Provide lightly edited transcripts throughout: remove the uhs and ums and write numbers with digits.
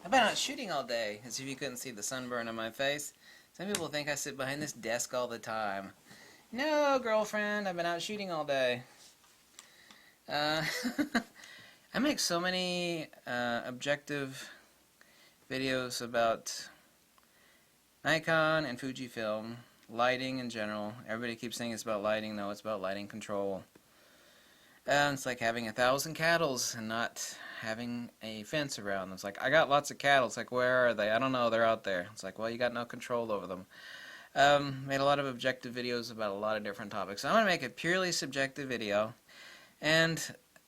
I've been out shooting all day, as if you couldn't see the sunburn on my face. Some people think I sit behind this desk all the time. No, girlfriend, I've been out shooting all day. Uh, I make so many objective videos about Nikon and Fujifilm, lighting in general. Everybody keeps saying it's about lighting. No, it's about lighting control. It's like having 1,000 cattle and not having a fence around them. It's like, I got lots of cattle. It's like, where are they? I don't know. They're out there. It's like, well, you got no control over them. Made a lot of objective videos about a lot of different topics. I'm going to make a purely subjective video. And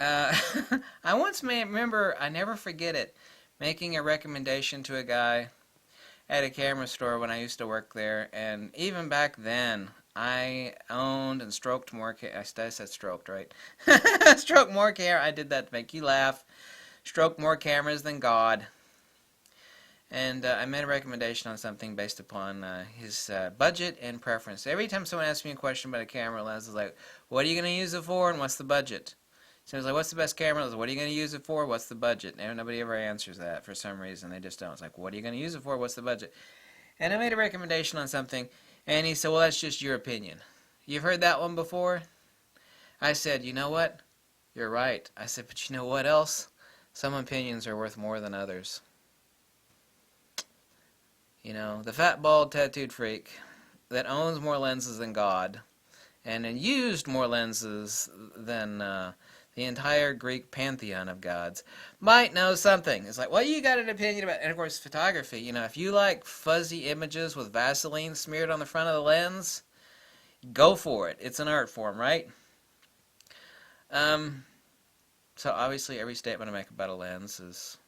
I once remember, I never forget it, making a recommendation to a guy at a camera store when I used to work there. And even back then, I owned and stroked more I said stroked, right? Stroked more camera. I did that to make you laugh. Stroked more cameras than God. And I made a recommendation on something based upon his budget and preference. Every time someone asks me a question about a camera lens, it's like, what are you going to use it for and what's the budget? So it's like, what's the best camera lens? What are you going to use it for? What's the budget? And nobody ever answers that for some reason. They just don't. It's like, what are you going to use it for? What's the budget? And I made a recommendation on something, and he said, well, that's just your opinion. You've heard that one before? I said, you know what? You're right. I said, but you know what else? Some opinions are worth more than others. You know, the fat, bald, tattooed freak that owns more lenses than God and used more lenses than the entire Greek pantheon of gods might know something. It's like, well, you got an opinion about, and of course, photography. You know, if you like fuzzy images with Vaseline smeared on the front of the lens, go for it. It's an art form, right? So obviously, every statement I make about a lens is,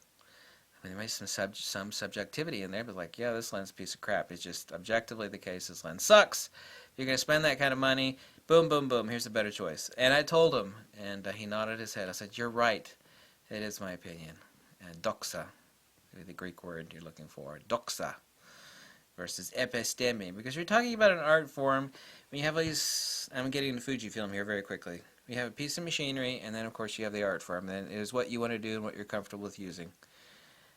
I mean, there may be some subjectivity in there, but like, yeah, this lens is a piece of crap. It's just objectively the case. This lens sucks. If you're going to spend that kind of money, boom, boom, boom, here's a better choice. And I told him, and he nodded his head. I said, you're right. It is my opinion. Doxa, the Greek word you're looking for. Doxa versus episteme. Because you're talking about an art form. When you have these, I'm getting into Fujifilm here very quickly. You have a piece of machinery, and then, of course, you have the art form. Then it is what you want to do and what you're comfortable with using.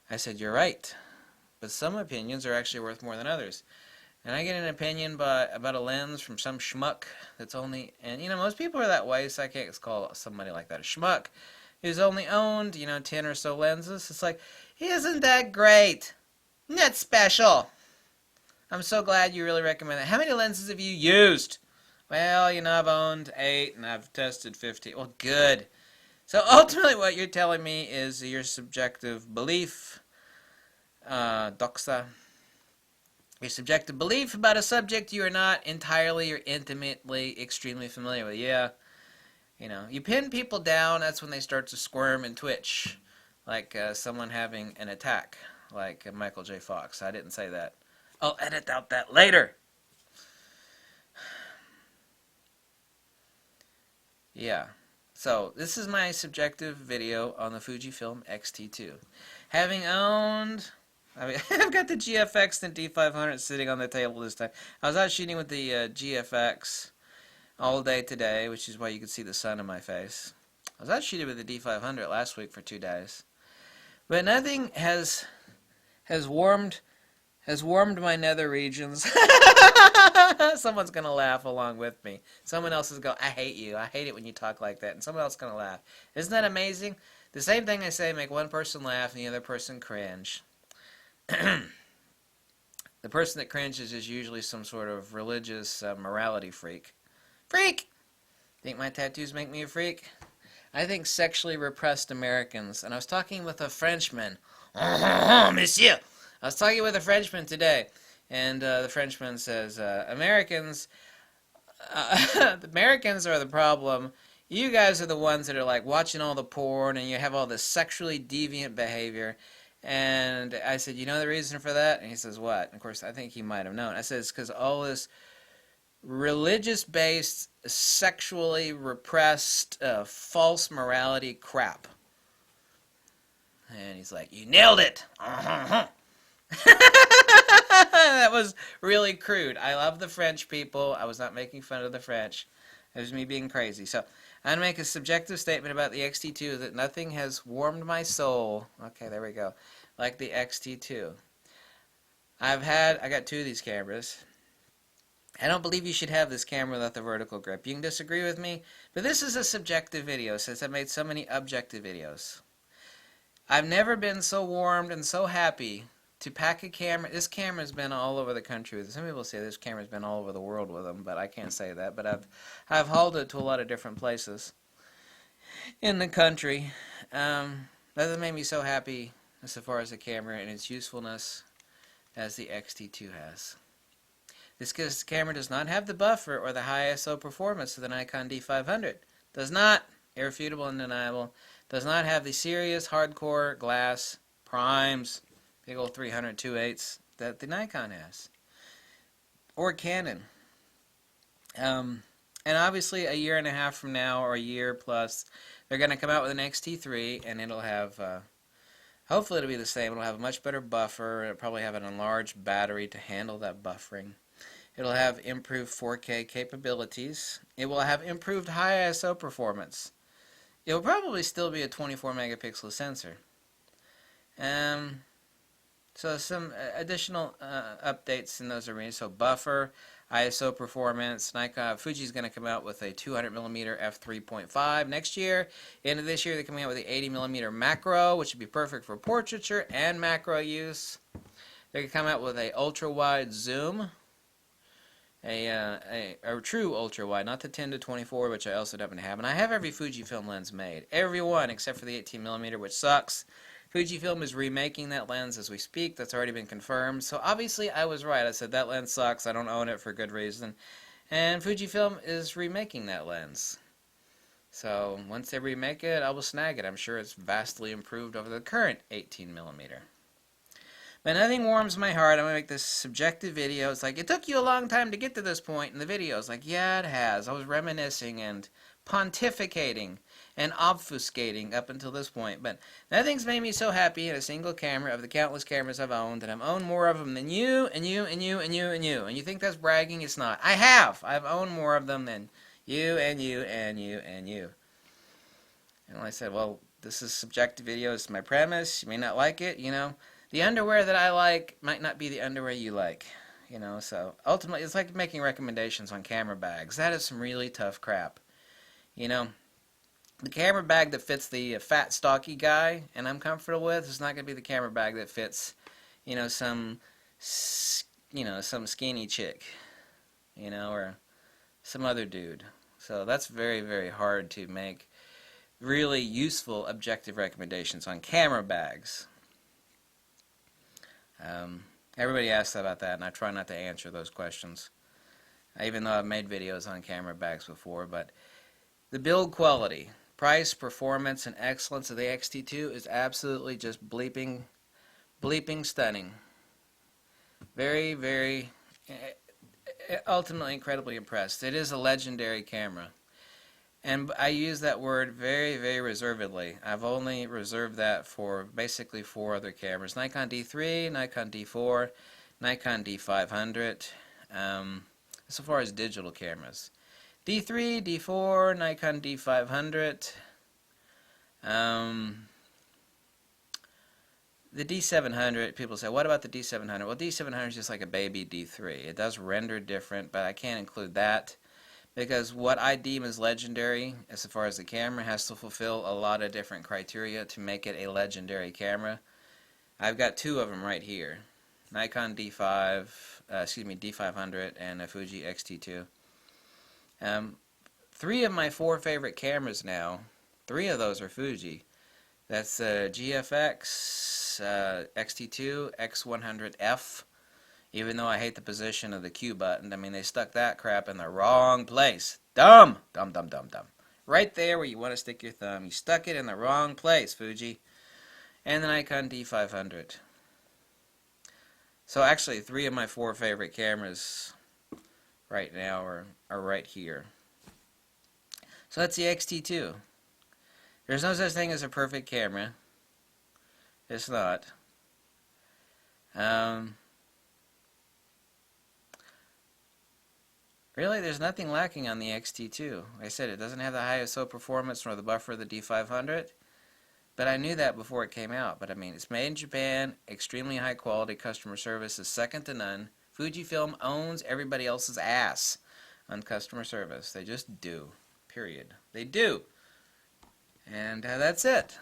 I said, you're right. But some opinions are actually worth more than others. And I get an opinion about a lens from some schmuck that's only, and you know, most people are that way, so I can't call somebody like that a schmuck, who's only owned, you know, 10 or so lenses. It's like, isn't that great? Isn't that special? I'm so glad you really recommend that. How many lenses have you used? Well, you know, I've owned 8 and I've tested 50. Well, good. So ultimately what you're telling me is your subjective belief, doxa, your subjective belief about a subject you are not entirely or intimately extremely familiar with. Yeah, you know, you pin people down, that's when they start to squirm and twitch, like someone having an attack, like Michael J. Fox. I didn't say that. I'll edit out that later. Yeah. So, this is my subjective video on the Fujifilm XT2. Having owned, I've got the GFX and D500 sitting on the table this time. I was out shooting with the GFX all day today, which is why you can see the sun in my face. I was out shooting with the D500 last week for 2 days. But nothing has warmed my nether regions. Someone's going to laugh along with me. Someone else is going, I hate you. I hate it when you talk like that. And someone else is going to laugh. Isn't that amazing? The same thing I say, make one person laugh and the other person cringe. The person that cringes is usually some sort of religious morality freak. Freak! Think my tattoos make me a freak? I think sexually repressed Americans. And I was talking with a Frenchman. Monsieur! I was talking with a Frenchman today. And the Frenchman says, Americans are the problem. You guys are the ones that are like watching all the porn and you have all this sexually deviant behavior. And I said, you know the reason for that? And he says, what? And of course, I think he might have known. I said, it's because all this religious-based, sexually repressed, false morality crap. And he's like, you nailed it! That was really crude. I love the French people. I was not making fun of the French. It was me being crazy. So, I'm going to make a subjective statement about the XT2 that nothing has warmed my soul. Okay, there we go. like the XT2. I got two of these cameras. I don't believe you should have this camera without the vertical grip. You can disagree with me, but this is a subjective video since I've made so many objective videos. I've never been so warmed and so happy to pack a camera. This camera's been all over the country with it. Some people say this camera's been all over the world with them, but I can't say that. But I've hauled it to a lot of different places in the country. Nothing made me so happy as far as the camera and its usefulness as the XT2 has. This camera does not have the buffer or the high ISO performance of the Nikon D500. Does not, irrefutable and undeniable, does not have the serious hardcore glass primes, big old 300 2/8 that the Nikon has. Or Canon. And obviously a year and a half from now, or a year plus, they're going to come out with an XT3 and it'll have, hopefully it'll be the same. It'll have a much better buffer. It'll probably have an enlarged battery to handle that buffering. It'll have improved 4K capabilities. It will have improved high ISO performance. It will probably still be a 24 megapixel sensor. So some additional updates in those arenas. So buffer, ISO performance. Fuji's going to come out with a 200mm f3.5 next year. End of this year, they're coming out with the 80mm macro, which would be perfect for portraiture and macro use. They're going to come out with a ultra-wide zoom. A true ultra-wide, not the 10 to 24, which I also happen to have. And I have every Fujifilm lens made. Every one, except for the 18mm, which sucks. Fujifilm is remaking that lens as we speak. That's already been confirmed. So obviously I was right. I said that lens sucks. I don't own it for good reason. And Fujifilm is remaking that lens. So once they remake it, I will snag it. I'm sure it's vastly improved over the current 18mm. But nothing warms my heart. I'm going to make this subjective video. It's like, it took you a long time to get to this point in the video. It's like, yeah, it has. I was reminiscing and pontificating and obfuscating up until this point. But nothing's made me so happy in a single camera of the countless cameras I've owned, and I've owned more of them than you, and you, and you, and you, and you. And you think that's bragging? It's not. I have. I've owned more of them than you, and you, and you, and you. And I said, well, this is subjective video. It's my premise. You may not like it, you know. The underwear that I like might not be the underwear you like, you know, so ultimately it's like making recommendations on camera bags. That is some really tough crap, you know. The camera bag that fits the fat, stocky guy and I'm comfortable with is not going to be the camera bag that fits, you know, some skinny chick, you know, or some other dude. So that's very, very hard to make really useful objective recommendations on camera bags. Everybody asks about that, and I try not to answer those questions, even though I've made videos on camera bags before. But the build quality, price, performance, and excellence of the XT2 is absolutely just bleeping stunning. Very, very, ultimately incredibly impressed. It is a legendary camera. And I use that word very, very reservedly. I've only reserved that for basically 4 other cameras. Nikon D3, Nikon D4, Nikon D500, so far as digital cameras. D3, D4, Nikon D500, the D700, people say, what about the D700? Well, D700 is just like a baby D3. It does render different, but I can't include that. Because what I deem as legendary, as far as the camera, has to fulfill a lot of different criteria to make it a legendary camera. I've got 2 of them right here. Nikon D500 and a Fuji XT2. 3 of my 4 favorite cameras now, 3 of those are Fuji. That's GFX, XT2, X100F. Even though I hate the position of the Q button, I mean, they stuck that crap in the wrong place. Dumb! Dumb, dumb, dumb, dumb. Right there where you want to stick your thumb. You stuck it in the wrong place, Fuji. And the Nikon D500. So actually, 3 of my 4 favorite cameras right now are right here. So that's the XT2. There's no such thing as a perfect camera. It's not. Really, there's nothing lacking on the XT2. Like I said, it doesn't have the high ISO performance nor the buffer of the D500. But I knew that before it came out. But I mean, it's made in Japan, extremely high quality, customer service is second to none. Fujifilm owns everybody else's ass on customer service. They just do. Period. They do. And that's it.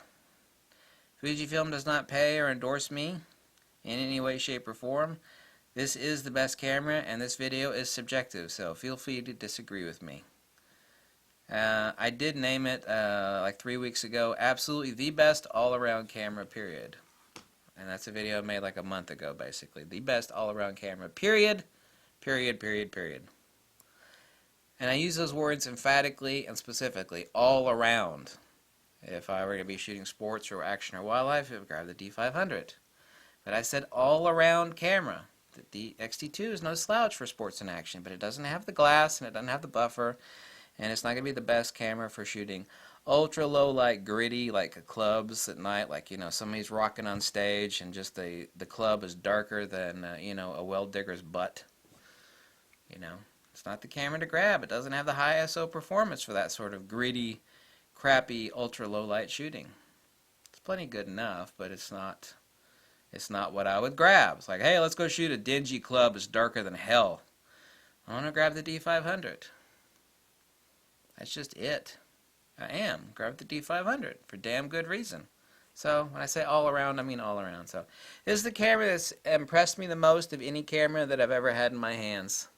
Fujifilm does not pay or endorse me in any way, shape, or form. This is the best camera, and this video is subjective, so feel free to disagree with me. I did name it like 3 weeks ago, absolutely the best all-around camera, period. And that's a video I made like a month ago, basically. The best all-around camera, period, period, period, period. And I use those words emphatically and specifically, all around. If I were to be shooting sports or action or wildlife, I would grab the D500. But I said all-around camera. The XT2 is no slouch for sports and action, but it doesn't have the glass and it doesn't have the buffer, and it's not going to be the best camera for shooting ultra low light, gritty, like clubs at night, like, you know, somebody's rocking on stage and just the club is darker than, you know, a well digger's butt. You know, it's not the camera to grab. It doesn't have the high ISO performance for that sort of gritty, crappy, ultra low light shooting. It's plenty good enough, but it's not what I would grab. It's like, hey, let's go shoot a dingy club that's darker than hell. I want to grab the D500. That's just it. Grab the D500 for damn good reason. So when I say all around, I mean all around. So this is the camera that's impressed me the most of any camera that I've ever had in my hands.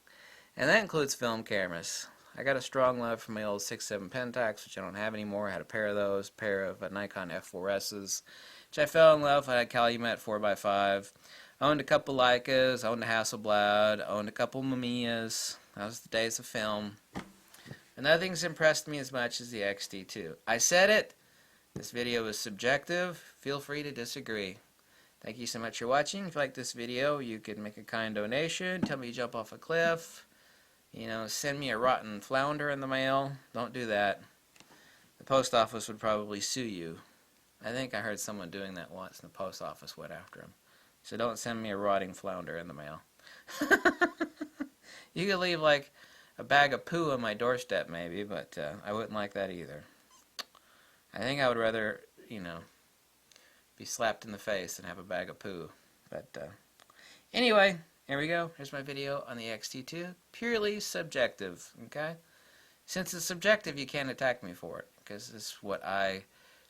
And that includes film cameras. I got a strong love for my old 6.7 Pentax, which I don't have anymore. I had a pair of those, a pair of Nikon F4Ss, which I fell in love with. I had a Calumet 4x5. I owned a couple Leicas, owned a Hasselblad, owned a couple Mamiyas. That was the days of film. And nothing's impressed me as much as the XT2. I said it. This video is subjective. Feel free to disagree. Thank you so much for watching. If you like this video, you can make a kind donation. Tell me you jump off a cliff. You know, send me a rotten flounder in the mail. Don't do that. The post office would probably sue you. I think I heard someone doing that once, and the post office went after him. So don't send me a rotting flounder in the mail. You could leave like a bag of poo on my doorstep maybe, but I wouldn't like that either. I think I would rather, you know, be slapped in the face than have a bag of poo. But anyway, here we go. Here's my video on the XT2. Purely subjective, okay? Since it's subjective, you can't attack me for it, because this is what I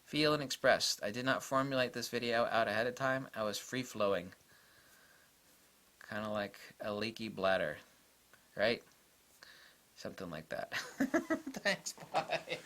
feel and express. I did not formulate this video out ahead of time. I was free-flowing. Kind of like a leaky bladder, right? Something like that. Thanks, bye.